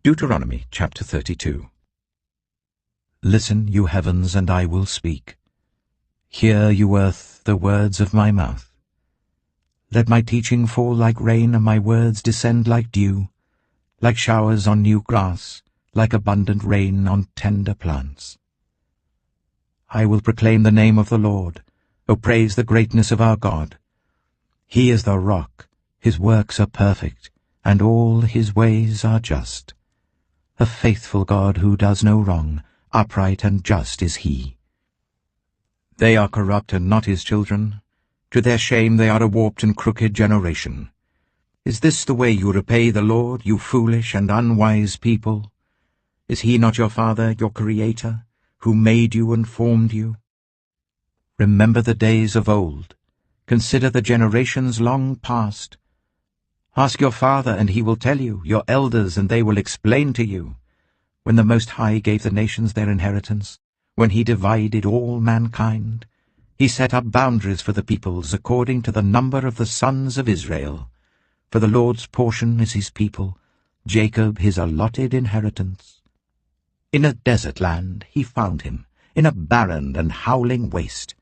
Deuteronomy chapter 32. Listen, you heavens, and I will speak. Hear, you earth, the words of my mouth. Let my teaching fall like rain, and my words descend like dew, like showers on new grass, like abundant rain on tender plants. I will proclaim the name of the Lord. O praise the greatness of our God. He is the rock, his works are perfect, and all his ways are just. A faithful God who does no wrong, upright and just is he. They are corrupt and not his children. To their shame they are a warped and crooked generation. Is this the way you repay the Lord, you foolish and unwise people? Is he not your Father, your Creator, who made you and formed you? Remember the days of old. Consider the generations long past. Ask your father, and he will tell you, your elders, and they will explain to you. When the Most High gave the nations their inheritance, when he divided all mankind, he set up boundaries for the peoples according to the number of the sons of Israel. For the Lord's portion is his people, Jacob his allotted inheritance. In a desert land he found him, in a barren and howling waste.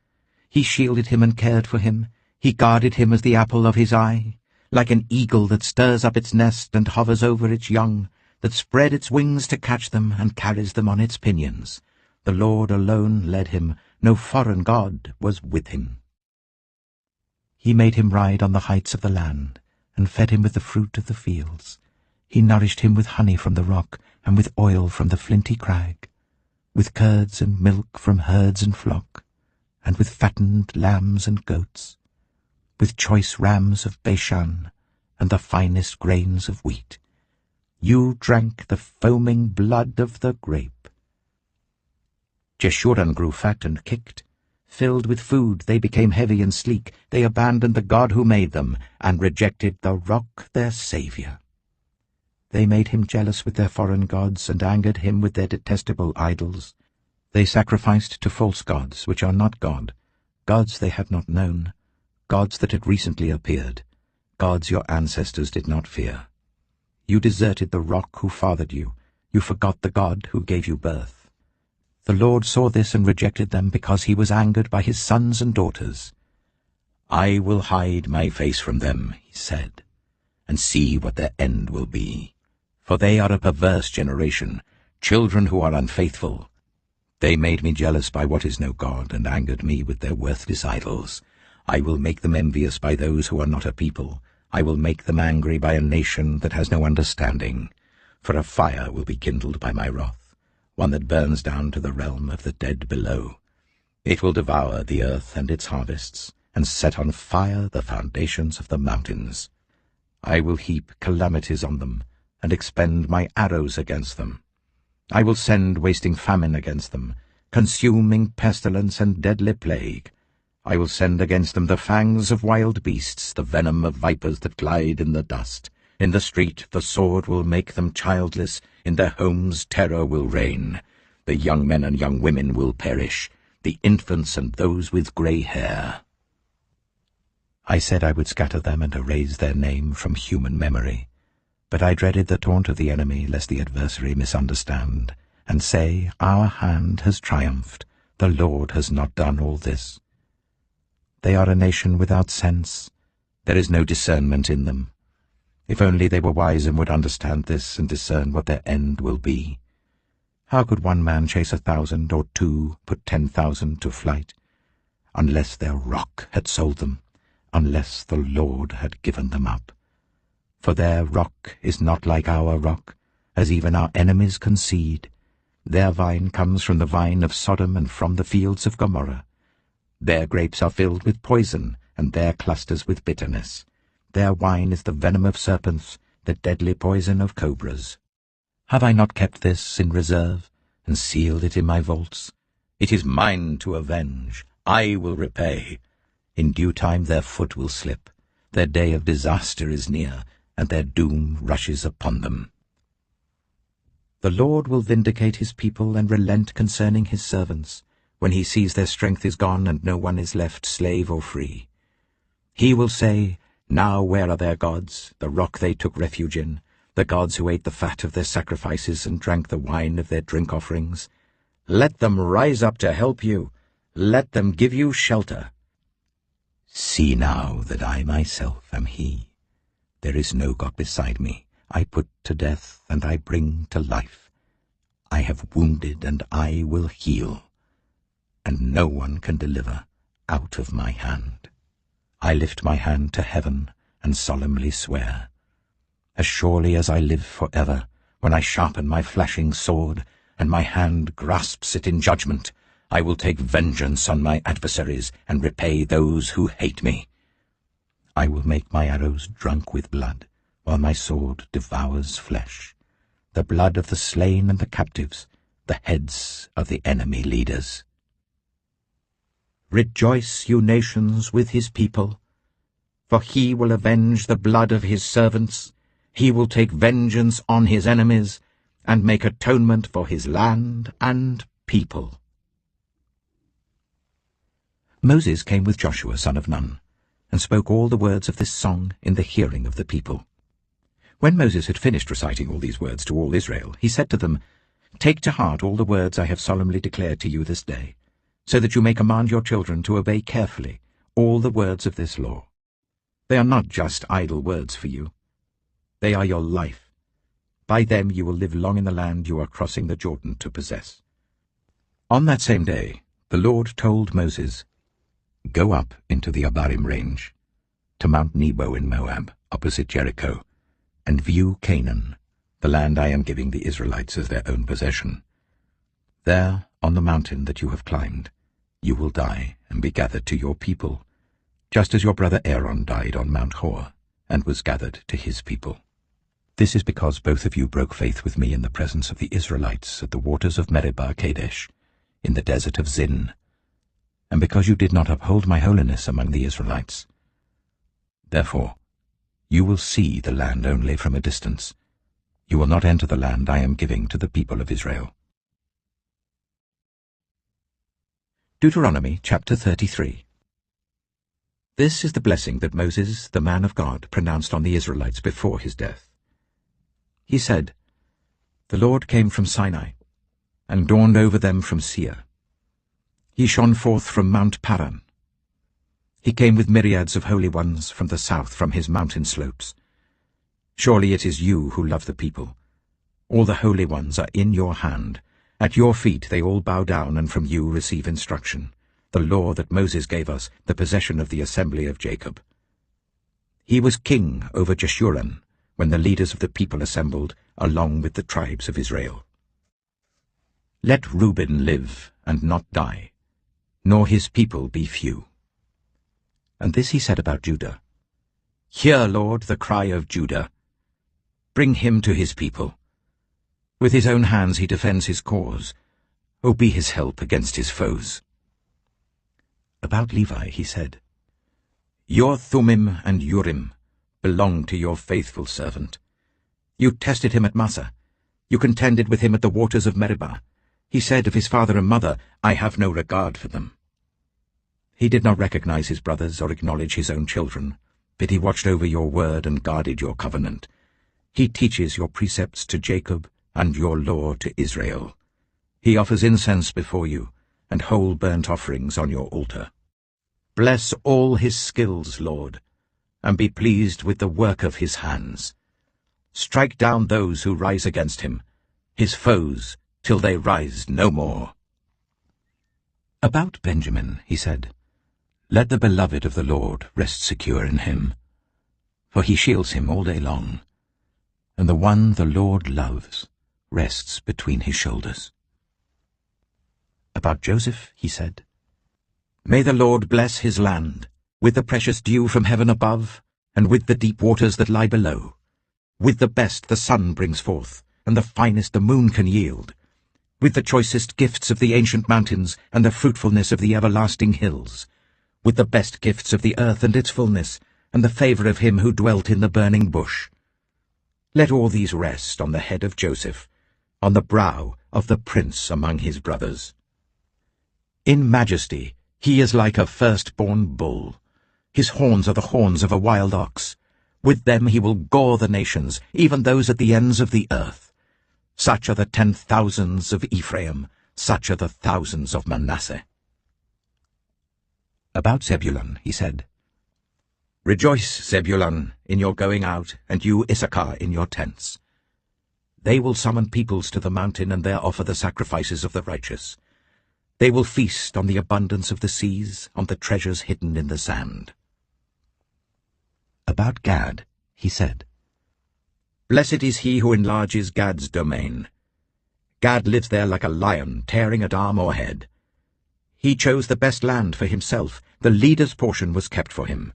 He shielded him and cared for him. He guarded him as the apple of his eye. Like an eagle that stirs up its nest and hovers over its young, that spread its wings to catch them and carries them on its pinions. The Lord alone led him, no foreign god was with him. He made him ride on the heights of the land, and fed him with the fruit of the fields. He nourished him with honey from the rock, and with oil from the flinty crag, with curds and milk from herds and flock, and with fattened lambs and goats, with choice rams of Bashan, and the finest grains of wheat. You drank the foaming blood of the grape. Jeshurun grew fat and kicked. Filled with food, they became heavy and sleek. They abandoned the God who made them, and rejected the rock, their Saviour. They made him jealous with their foreign gods, and angered him with their detestable idols. They sacrificed to false gods, which are not God, gods they had not known, gods that had recently appeared, gods your ancestors did not fear. You deserted the rock who fathered you. You forgot the God who gave you birth. The Lord saw this and rejected them because he was angered by his sons and daughters. I will hide my face from them, he said, and see what their end will be. For they are a perverse generation, children who are unfaithful. They made me jealous by what is no God, and angered me with their worthless idols. I will make them envious by those who are not a people. I will make them angry by a nation that has no understanding. For a fire will be kindled by my wrath, one that burns down to the realm of the dead below. It will devour the earth and its harvests, and set on fire the foundations of the mountains. I will heap calamities on them, and expend my arrows against them. I will send wasting famine against them, consuming pestilence and deadly plague. I will send against them the fangs of wild beasts, the venom of vipers that glide in the dust. In the street the sword will make them childless, in their homes terror will reign. The young men and young women will perish, the infants and those with grey hair. I said I would scatter them and erase their name from human memory, but I dreaded the taunt of the enemy, lest the adversary misunderstand, and say, Our hand has triumphed, the Lord has not done all this. They are a nation without sense. There is no discernment in them. If only they were wise and would understand this and discern what their end will be. How could one man chase 1,000, or two put 10,000 to flight? Unless their rock had sold them, unless the Lord had given them up. For their rock is not like our rock, as even our enemies concede. Their vine comes from the vine of Sodom and from the fields of Gomorrah. Their grapes are filled with poison, and their clusters with bitterness. Their wine is the venom of serpents, the deadly poison of cobras. Have I not kept this in reserve, and sealed it in my vaults? It is mine to avenge. I will repay. In due time their foot will slip. Their day of disaster is near, and their doom rushes upon them. The Lord will vindicate his people and relent concerning his servants, when he sees their strength is gone and no one is left slave or free. He will say, Now where are their gods, the rock they took refuge in, the gods who ate the fat of their sacrifices and drank the wine of their drink offerings. Let them rise up to help you. Let them give you shelter. See now that I myself am he. There is no God beside me. I put to death and I bring to life. I have wounded and I will heal, and no one can deliver out of my hand. I lift my hand to heaven and solemnly swear, as surely as I live forever, when I sharpen my flashing sword, and my hand grasps it in judgment, I will take vengeance on my adversaries and repay those who hate me. I will make my arrows drunk with blood, while my sword devours flesh, the blood of the slain and the captives, the heads of the enemy leaders. Rejoice, you nations, with his people, for he will avenge the blood of his servants. He will take vengeance on his enemies and make atonement for his land and people. Moses came with Joshua son of Nun, and spoke all the words of this song in the hearing of the people. When Moses had finished reciting all these words to all Israel, he said to them, Take to heart all the words I have solemnly declared to you this day, so that you may command your children to obey carefully all the words of this law. They are not just idle words for you. They are your life. By them you will live long in the land you are crossing the Jordan to possess. On that same day, the Lord told Moses, Go up into the Abarim range, to Mount Nebo in Moab, opposite Jericho, and view Canaan, the land I am giving the Israelites as their own possession. There, on the mountain that you have climbed, you will die and be gathered to your people, just as your brother Aaron died on Mount Hor and was gathered to his people. This is because both of you broke faith with me in the presence of the Israelites at the waters of Meribah Kadesh, in the desert of Zin, and because you did not uphold my holiness among the Israelites. Therefore, you will see the land only from a distance. You will not enter the land I am giving to the people of Israel. Deuteronomy chapter 33. This is the blessing that Moses, the man of God, pronounced on the Israelites before his death. He said, The Lord came from Sinai, and dawned over them from Seir. He shone forth from Mount Paran. He came with myriads of holy ones from the south, from his mountain slopes. Surely it is you who love the people. All the holy ones are in your hand. At your feet they all bow down, and from you receive instruction, the law that Moses gave us, the possession of the assembly of Jacob. He was king over Jeshurun, when the leaders of the people assembled, along with the tribes of Israel. Let Reuben live and not die, nor his people be few. And this he said about Judah. Hear, Lord, the cry of Judah. Bring him to his people. With his own hands he defends his cause. O be his help against his foes. About Levi he said, Your Thummim and Urim belong to your faithful servant. You tested him at Massah. You contended with him at the waters of Meribah. He said of his father and mother, I have no regard for them. He did not recognize his brothers or acknowledge his own children, but he watched over your word and guarded your covenant. He teaches your precepts to Jacob and your law to Israel. He offers incense before you and whole burnt offerings on your altar. Bless all his skills, Lord, and be pleased with the work of his hands. Strike down those who rise against him, his foes, till they rise no more. About Benjamin he said, Let the beloved of the Lord rest secure in him, for he shields him all day long, and the one the Lord loves rests between his shoulders. About Joseph he said, May the Lord bless his land, with the precious dew from heaven above, and with the deep waters that lie below. With the best the sun brings forth, and the finest the moon can yield. With the choicest gifts of the ancient mountains, and the fruitfulness of the everlasting hills. With the best gifts of the earth and its fullness, and the favor of him who dwelt in the burning bush. Let all these rest on the head of Joseph, on the brow of the prince among his brothers. In majesty he is like a firstborn bull. His horns are the horns of a wild ox. With them he will gore the nations, even those at the ends of the earth. Such are the 10,000s of Ephraim, such are the thousands of Manasseh. About Zebulun he said, Rejoice, Zebulun, in your going out, and you, Issachar, in your tents. They will summon peoples to the mountain, and there offer the sacrifices of the righteous. They will feast on the abundance of the seas, on the treasures hidden in the sand. About Gad he said, Blessed is he who enlarges Gad's domain. Gad lives there like a lion, tearing at arm or head. He chose the best land for himself. The leader's portion was kept for him.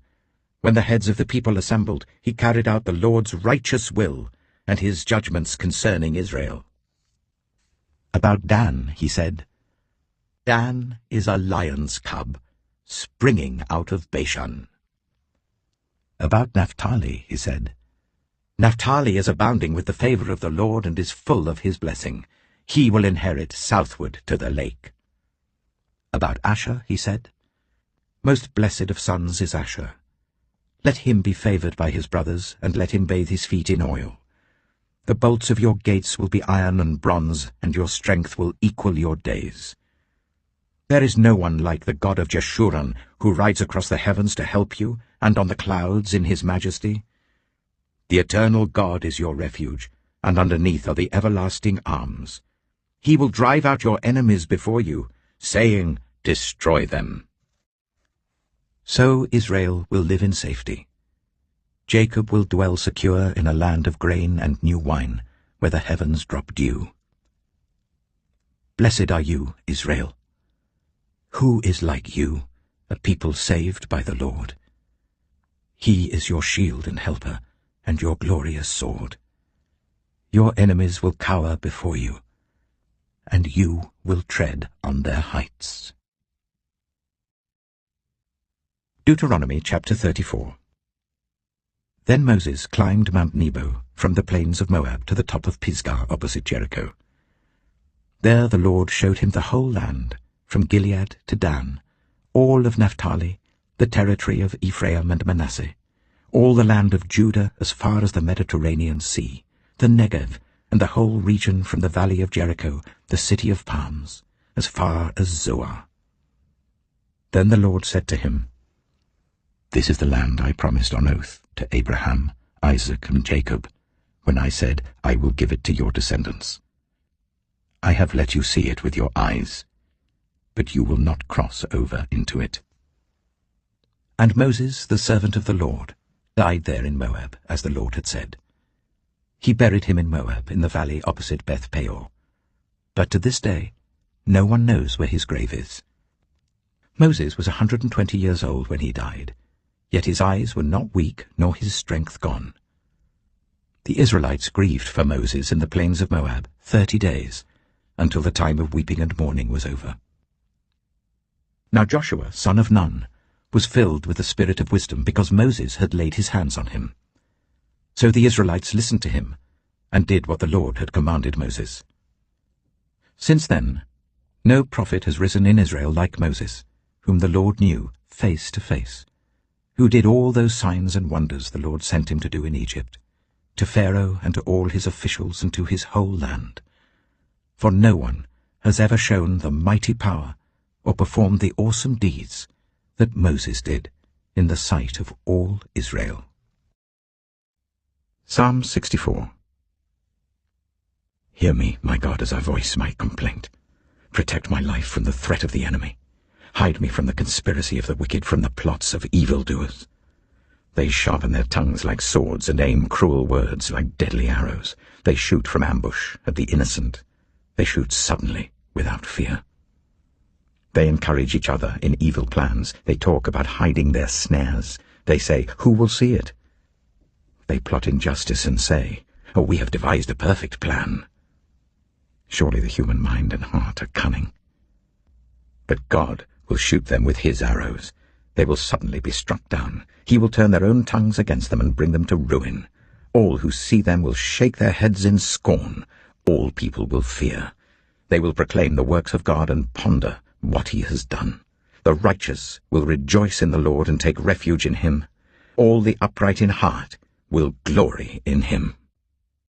When the heads of the people assembled, he carried out the Lord's righteous will and his judgments concerning Israel. About Dan he said, Dan is a lion's cub, springing out of Bashan. About Naphtali he said, Naphtali is abounding with the favor of the Lord and is full of his blessing. He will inherit southward to the lake. About Asher he said, Most blessed of sons is Asher. Let him be favored by his brothers, and let him bathe his feet in oil. The bolts of your gates will be iron and bronze, and your strength will equal your days. There is no one like the God of Jeshurun, who rides across the heavens to help you, and on the clouds in his majesty. The eternal God is your refuge, and underneath are the everlasting arms. He will drive out your enemies before you, saying, Destroy them. So Israel will live in safety. Jacob will dwell secure in a land of grain and new wine, where the heavens drop dew. Blessed are you, Israel. Who is like you, a people saved by the Lord? He is your shield and helper, and your glorious sword. Your enemies will cower before you, and you will tread on their heights. Deuteronomy chapter 34. Then Moses climbed Mount Nebo from the plains of Moab to the top of Pisgah opposite Jericho. There the Lord showed him the whole land, from Gilead to Dan, all of Naphtali, the territory of Ephraim and Manasseh, all the land of Judah as far as the Mediterranean Sea, the Negev, and the whole region from the valley of Jericho, the city of palms, as far as Zoar. Then the Lord said to him, This is the land I promised on oath to Abraham, Isaac, and Jacob, when I said, I will give it to your descendants. I have let you see it with your eyes, but you will not cross over into it. And Moses, the servant of the Lord, died there in Moab, as the Lord had said. He buried him in Moab, in the valley opposite Beth Peor. But to this day, no one knows where his grave is. Moses was 120 years old when he died, yet his eyes were not weak, nor his strength gone. The Israelites grieved for Moses in the plains of Moab 30 days, until the time of weeping and mourning was over. Now Joshua, son of Nun, was filled with the spirit of wisdom, because Moses had laid his hands on him. So the Israelites listened to him, and did what the Lord had commanded Moses. Since then, no prophet has risen in Israel like Moses, whom the Lord knew face to face, who did all those signs and wonders the Lord sent him to do in Egypt, to Pharaoh and to all his officials and to his whole land. For no one has ever shown the mighty power or performed the awesome deeds that Moses did in the sight of all Israel. Psalm 64. Hear me, my God, as I voice my complaint. Protect my life from the threat of the enemy. Hide me from the conspiracy of the wicked, from the plots of evildoers. They sharpen their tongues like swords and aim cruel words like deadly arrows. They shoot from ambush at the innocent. They shoot suddenly, without fear. They encourage each other in evil plans. They talk about hiding their snares. They say, who will see it? They plot injustice and say, oh, we have devised a perfect plan. Surely the human mind and heart are cunning. But God will shoot them with his arrows. They will suddenly be struck down. He will turn their own tongues against them and bring them to ruin. All who see them will shake their heads in scorn. All people will fear. They will proclaim the works of God and ponder what he has done. The righteous will rejoice in the Lord and take refuge in him. All the upright in heart will glory in him.